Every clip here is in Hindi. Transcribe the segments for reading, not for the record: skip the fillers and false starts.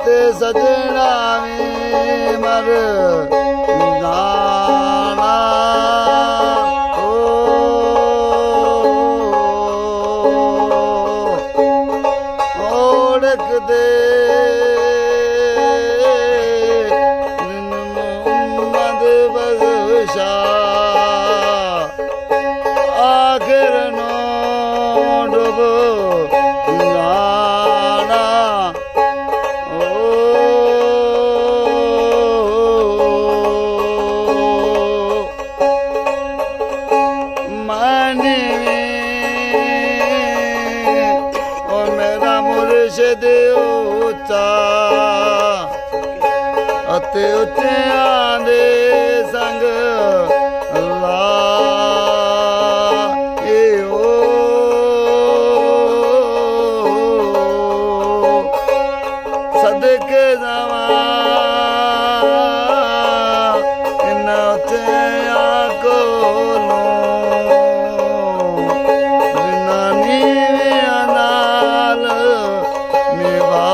ते सजना मर जाना ओढ़क दे मोहम्मद बख्शा आखिर नो डुब जाना मानी ओ मेरा मुर्शिद उच्चा अते उच्चियां दे संग सदके जावा इन उच्चिया कोलों जिन्ना नीवियां नाल निभा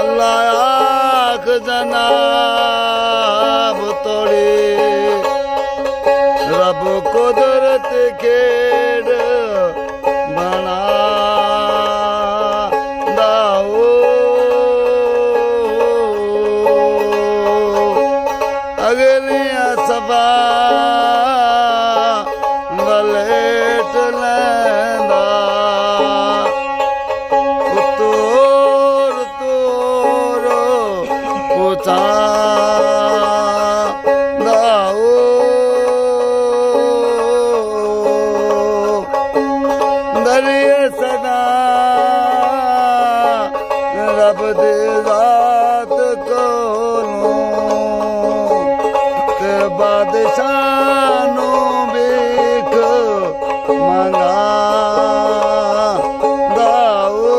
अल्लाह आख जनाब तोड़ी रब कुदरत खेड़ बना दाओ अगलियां सफा वलेट लैंदा तोर तोर पुछा दरिए सदा रब दे ज़ात कोलों ते बादशाह नू भीख मंगा दाओ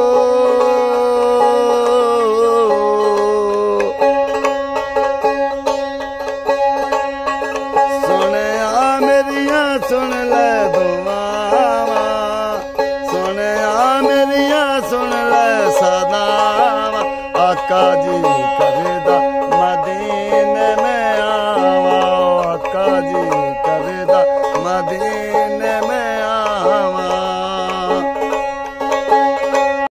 सुनिया मेरिया सुन ले दुआवां सुन ले सदा आका जी करेदा मदीने में आवा आका जी करेदा मदीने में आवा